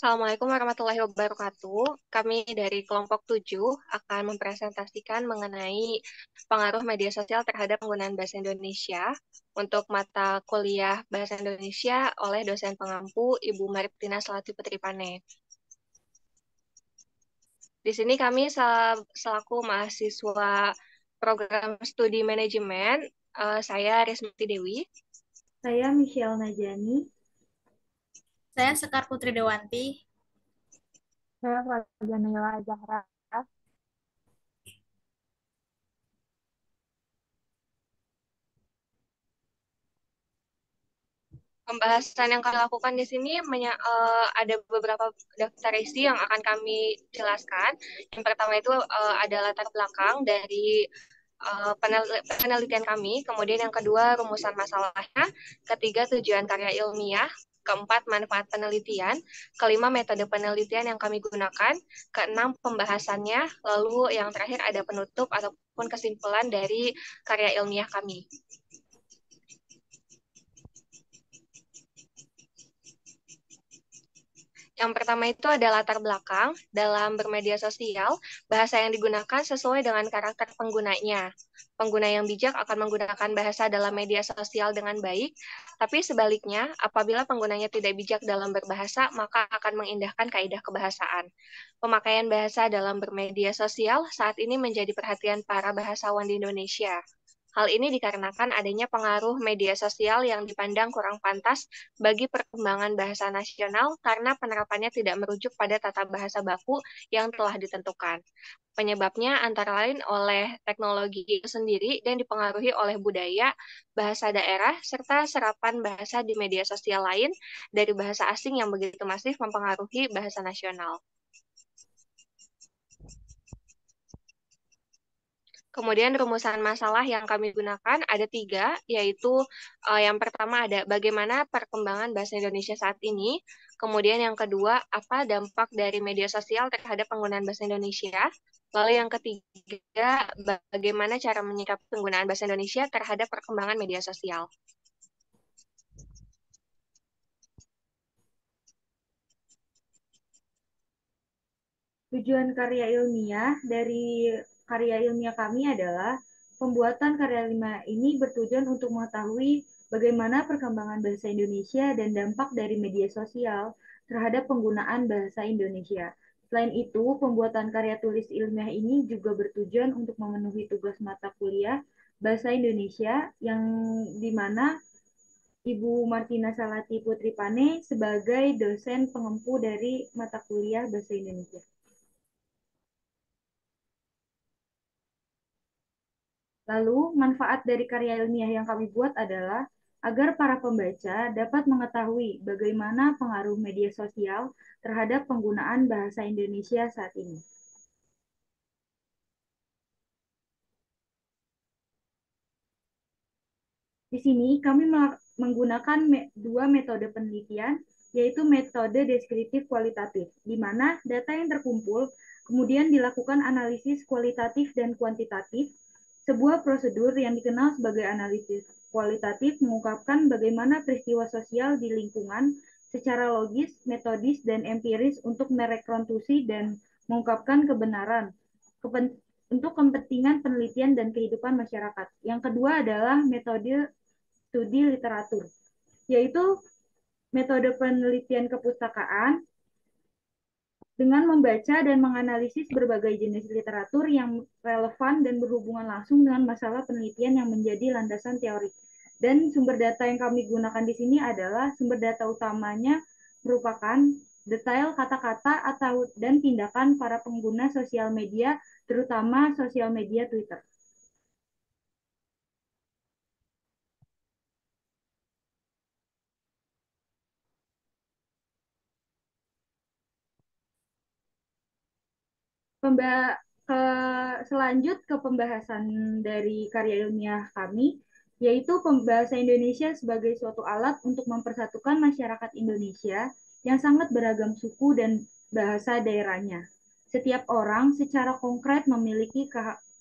Assalamualaikum warahmatullahi wabarakatuh. Kami dari kelompok 7 akan mempresentasikan mengenai pengaruh media sosial terhadap penggunaan bahasa Indonesia untuk mata kuliah Bahasa Indonesia oleh dosen pengampu Ibu Martina Selati Putri Pane. Di sini kami selaku mahasiswa program studi manajemen, saya Rismati Dewi. Saya Michelle Najani. Saya Sekar Putri Dewanti. Saya Fadlanila Zahra. Pembahasan yang kami lakukan di sini ada beberapa daftar isi yang akan kami jelaskan. Yang pertama itu ada latar belakang dari penelitian kami, kemudian yang kedua rumusan masalahnya, ketiga tujuan karya ilmiah, keempat manfaat penelitian, kelima metode penelitian yang kami gunakan, keenam pembahasannya, lalu yang terakhir ada penutup ataupun kesimpulan dari karya ilmiah kami. Yang pertama itu ada latar belakang. Dalam bermedia sosial, bahasa yang digunakan sesuai dengan karakter penggunanya. Pengguna yang bijak akan menggunakan bahasa dalam media sosial dengan baik, tapi sebaliknya, apabila penggunanya tidak bijak dalam berbahasa, maka akan mengindahkan kaidah kebahasaan. Pemakaian bahasa dalam bermedia sosial saat ini menjadi perhatian para bahasawan di Indonesia. Hal ini dikarenakan adanya pengaruh media sosial yang dipandang kurang pantas bagi perkembangan bahasa nasional karena penerapannya tidak merujuk pada tata bahasa baku yang telah ditentukan. Penyebabnya antara lain oleh teknologi itu sendiri dan dipengaruhi oleh budaya, bahasa daerah, serta serapan bahasa di media sosial lain dari bahasa asing yang begitu masif mempengaruhi bahasa nasional. Kemudian rumusan masalah yang kami gunakan ada 3, yaitu yang pertama ada bagaimana perkembangan bahasa Indonesia saat ini, kemudian yang kedua apa dampak dari media sosial terhadap penggunaan bahasa Indonesia, lalu yang ketiga bagaimana cara menyikapi penggunaan bahasa Indonesia terhadap perkembangan media sosial. Tujuan karya ilmiah dari karya ilmiah kami adalah pembuatan karya ilmiah ini bertujuan untuk mengetahui bagaimana perkembangan bahasa Indonesia dan dampak dari media sosial terhadap penggunaan bahasa Indonesia. Selain itu, pembuatan karya tulis ilmiah ini juga bertujuan untuk memenuhi tugas mata kuliah bahasa Indonesia yang dimana Ibu Martina Salati Putri Pane sebagai dosen pengempu dari mata kuliah bahasa Indonesia. Lalu, manfaat dari karya ilmiah yang kami buat adalah agar para pembaca dapat mengetahui bagaimana pengaruh media sosial terhadap penggunaan bahasa Indonesia saat ini. Di sini kami menggunakan dua metode penelitian, yaitu metode deskriptif kualitatif, di mana data yang terkumpul kemudian dilakukan analisis kualitatif dan kuantitatif. Sebuah prosedur yang dikenal sebagai analisis kualitatif mengungkapkan bagaimana peristiwa sosial di lingkungan secara logis, metodis, dan empiris untuk merekonstruksi dan mengungkapkan kebenaran untuk kepentingan penelitian dan kehidupan masyarakat. Yang kedua adalah metode studi literatur, yaitu metode penelitian kepustakaan dengan membaca dan menganalisis berbagai jenis literatur yang relevan dan berhubungan langsung dengan masalah penelitian yang menjadi landasan teori. Dan sumber data yang kami gunakan di sini adalah sumber data utamanya merupakan detail kata-kata atau dan tindakan para pengguna sosial media, terutama sosial media Twitter. Selanjut ke pembahasan dari karya ilmiah kami, yaitu bahasa Indonesia sebagai suatu alat untuk mempersatukan masyarakat Indonesia yang sangat beragam suku dan bahasa daerahnya. Setiap orang secara konkret memiliki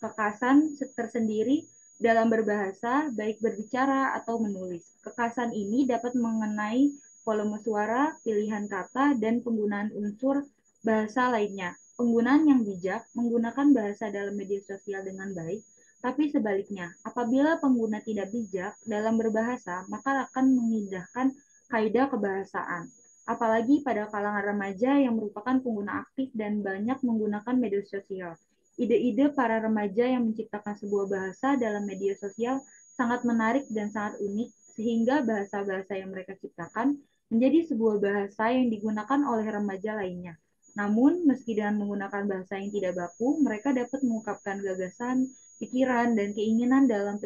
kekhasan tersendiri dalam berbahasa, baik berbicara atau menulis. Kekhasan ini dapat mengenai volume suara, pilihan kata, dan penggunaan unsur bahasa lainnya. Penggunaan yang bijak menggunakan bahasa dalam media sosial dengan baik, tapi sebaliknya, apabila pengguna tidak bijak dalam berbahasa, maka akan mengindahkan kaidah kebahasaan. Apalagi pada kalangan remaja yang merupakan pengguna aktif dan banyak menggunakan media sosial. Ide-ide para remaja yang menciptakan sebuah bahasa dalam media sosial sangat menarik dan sangat unik, sehingga bahasa-bahasa yang mereka ciptakan menjadi sebuah bahasa yang digunakan oleh remaja lainnya. Namun, meski dengan menggunakan bahasa yang tidak baku, mereka dapat mengungkapkan gagasan, pikiran, dan keinginan dalam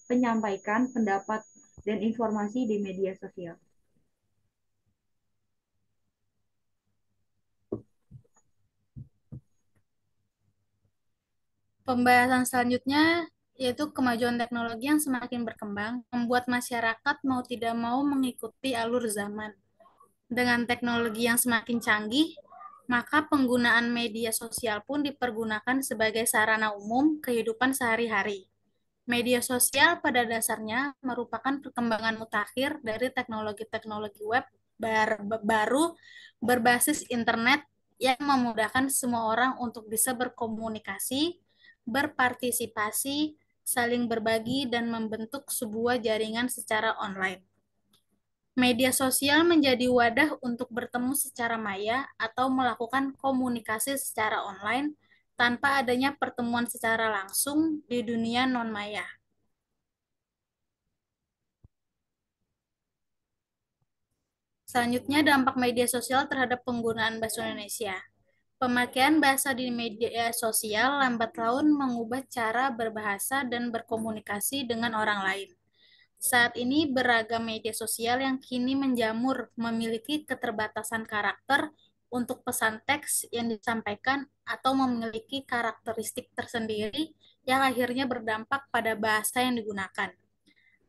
penyampaikan pendapat dan informasi di media sosial. Pembahasan selanjutnya yaitu kemajuan teknologi yang semakin berkembang membuat masyarakat mau tidak mau mengikuti alur zaman. Dengan teknologi yang semakin canggih, maka penggunaan media sosial pun dipergunakan sebagai sarana umum kehidupan sehari-hari. Media sosial pada dasarnya merupakan perkembangan mutakhir dari teknologi-teknologi web baru berbasis internet yang memudahkan semua orang untuk bisa berkomunikasi, berpartisipasi, saling berbagi, dan membentuk sebuah jaringan secara online. Media sosial menjadi wadah untuk bertemu secara maya atau melakukan komunikasi secara online tanpa adanya pertemuan secara langsung di dunia non-maya. Selanjutnya, dampak media sosial terhadap penggunaan bahasa Indonesia. Pemakaian bahasa di media sosial lambat laun mengubah cara berbahasa dan berkomunikasi dengan orang lain. Saat ini beragam media sosial yang kini menjamur memiliki keterbatasan karakter untuk pesan teks yang disampaikan atau memiliki karakteristik tersendiri yang akhirnya berdampak pada bahasa yang digunakan.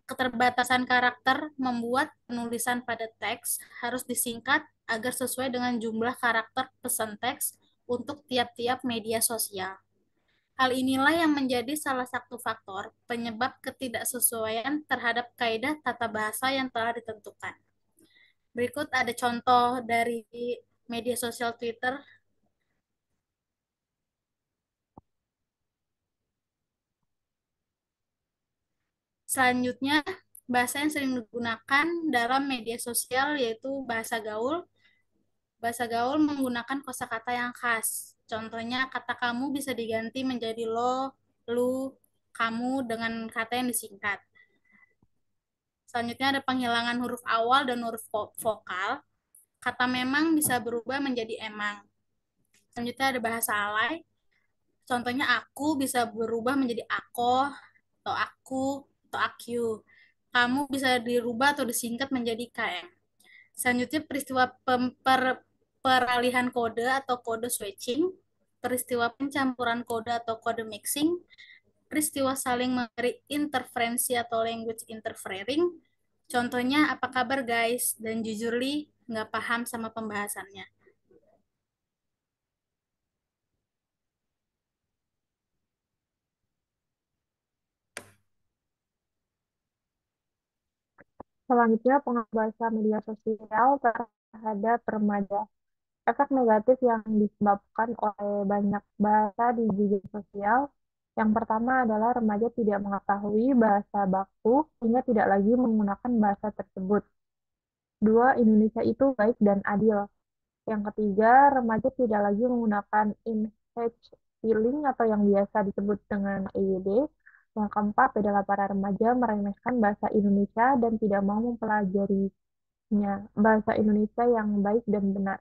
Keterbatasan karakter membuat penulisan pada teks harus disingkat agar sesuai dengan jumlah karakter pesan teks untuk tiap-tiap media sosial. Hal inilah yang menjadi salah satu faktor penyebab ketidaksesuaian terhadap kaidah tata bahasa yang telah ditentukan. Berikut ada contoh dari media sosial Twitter. Selanjutnya, bahasa yang sering digunakan dalam media sosial yaitu bahasa gaul. Bahasa gaul menggunakan kosakata yang khas. Contohnya, kata kamu bisa diganti menjadi lo, lu, kamu dengan kata yang disingkat. Selanjutnya ada penghilangan huruf awal dan huruf vokal. Kata memang bisa berubah menjadi emang. Selanjutnya ada bahasa alay. Contohnya aku bisa berubah menjadi ako, atau aku, atau aku. Kamu bisa dirubah atau disingkat menjadi KM. Selanjutnya peristiwa peralihan kode atau kode switching, peristiwa pencampuran kode atau kode mixing, peristiwa saling memberi interferensi atau language interfering. Contohnya, apa kabar guys? Dan jujur li, nggak paham sama pembahasannya. Selanjutnya, pengaruh bahasa media sosial terhadap remaja. Efek negatif yang disebabkan oleh banyak bahasa di media sosial. Yang pertama adalah remaja tidak mengetahui bahasa baku sehingga tidak lagi menggunakan bahasa tersebut. Dua, Indonesia itu baik dan adil. Yang ketiga, remaja tidak lagi menggunakan in-age feeling atau yang biasa disebut dengan EYD. Yang keempat adalah para remaja meremehkan bahasa Indonesia dan tidak mau mempelajarinya, bahasa Indonesia yang baik dan benar.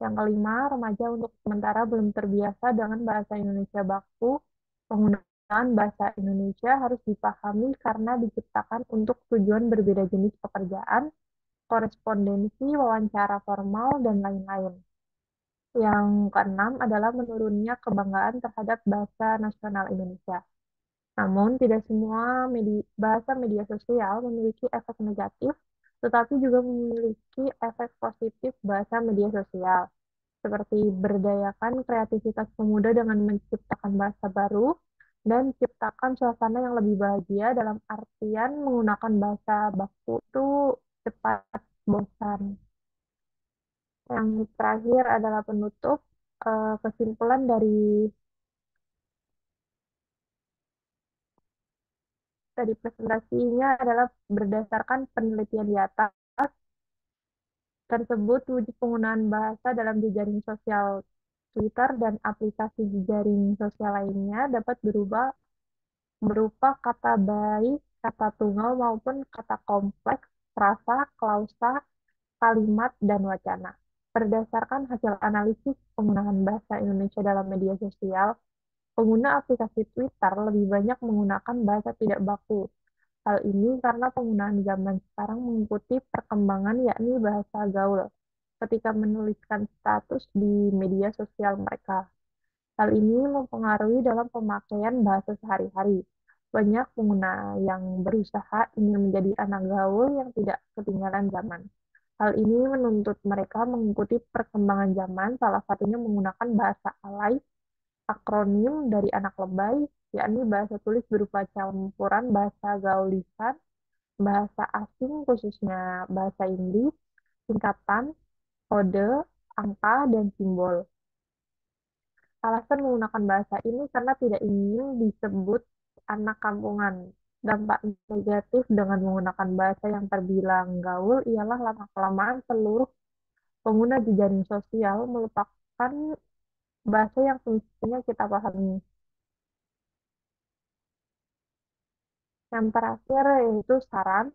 Yang kelima, remaja untuk sementara belum terbiasa dengan bahasa Indonesia baku. Penggunaan bahasa Indonesia harus dipahami karena diciptakan untuk tujuan berbeda jenis pekerjaan, korespondensi, wawancara formal, dan lain-lain. Yang keenam adalah menurunnya kebanggaan terhadap bahasa nasional Indonesia. Namun, tidak semua bahasa media sosial memiliki efek negatif, tetapi juga memiliki efek positif bahasa media sosial, seperti berdayakan kreativitas pemuda dengan menciptakan bahasa baru dan ciptakan suasana yang lebih bahagia dalam artian menggunakan bahasa baku itu cepat bosan terakhir adalah penutup. Kesimpulan dari presentasinya adalah berdasarkan penelitian di atas tersebut, wujud penggunaan bahasa dalam jejaring sosial Twitter dan aplikasi jejaring sosial lainnya dapat berubah berupa kata baik, kata tunggal maupun kata kompleks, frasa, klausa, kalimat, dan wacana. Berdasarkan hasil analisis penggunaan bahasa Indonesia dalam media sosial, pengguna aplikasi Twitter lebih banyak menggunakan bahasa tidak baku. Hal ini karena penggunaan zaman sekarang mengikuti perkembangan yakni bahasa gaul ketika menuliskan status di media sosial mereka. Hal ini mempengaruhi dalam pemakaian bahasa sehari-hari. Banyak pengguna yang berusaha ingin menjadi anak gaul yang tidak ketinggalan zaman. Hal ini menuntut mereka mengikuti perkembangan zaman, salah satunya menggunakan bahasa alay, akronim dari anak lebay, yakni bahasa tulis berupa campuran bahasa gaul lisan, bahasa asing khususnya bahasa Inggris, singkatan, kode, angka, dan simbol. Alasan menggunakan bahasa ini karena tidak ingin disebut anak kampungan. Dampak negatif dengan menggunakan bahasa yang terbilang gaul ialah lama-kelamaan seluruh pengguna jejaring sosial melupakan bahasa yang semestinya kita pahami. Yang terakhir yaitu saran.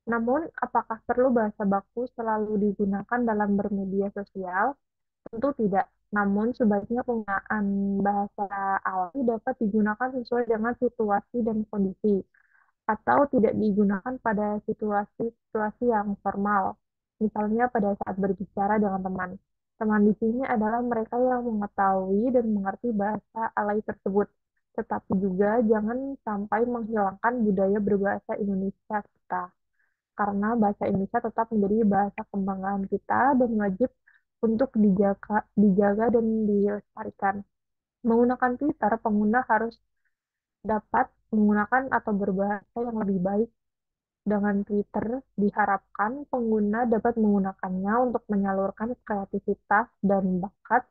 Namun, apakah perlu bahasa baku selalu digunakan dalam bermedia sosial? Tentu tidak. Namun, sebaiknya penggunaan bahasa alami dapat digunakan sesuai dengan situasi dan kondisi, atau tidak digunakan pada situasi-situasi yang formal. Misalnya pada saat berbicara dengan teman. Teman di sini adalah mereka yang mengetahui dan mengerti bahasa alay tersebut. Tetapi juga jangan sampai menghilangkan budaya berbahasa Indonesia kita karena bahasa Indonesia tetap menjadi bahasa kebanggaan kita dan wajib untuk dijaga dan dilestarikan. Menggunakan Twitter, pengguna harus dapat menggunakan atau berbahasa yang lebih baik. Dengan Twitter, diharapkan pengguna dapat menggunakannya untuk menyalurkan kreativitas dan bakat,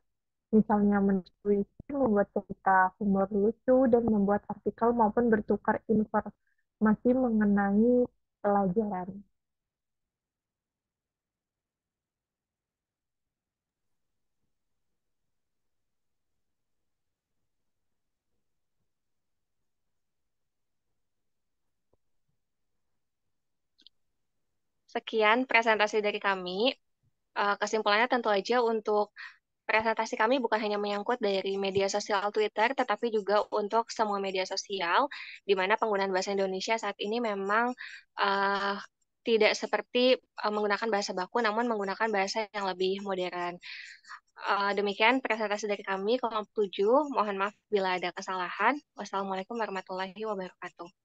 misalnya menulis puisi, membuat cerita humor lucu, dan membuat artikel maupun bertukar informasi mengenai pelajaran. Sekian presentasi dari kami. Kesimpulannya tentu aja untuk presentasi kami bukan hanya menyangkut dari media sosial Twitter, tetapi juga untuk semua media sosial, di mana penggunaan bahasa Indonesia saat ini memang uh, tidak seperti menggunakan bahasa baku, namun menggunakan bahasa yang lebih modern. Demikian presentasi dari kami, kelompok 7. Mohon maaf bila ada kesalahan. Wassalamualaikum warahmatullahi wabarakatuh.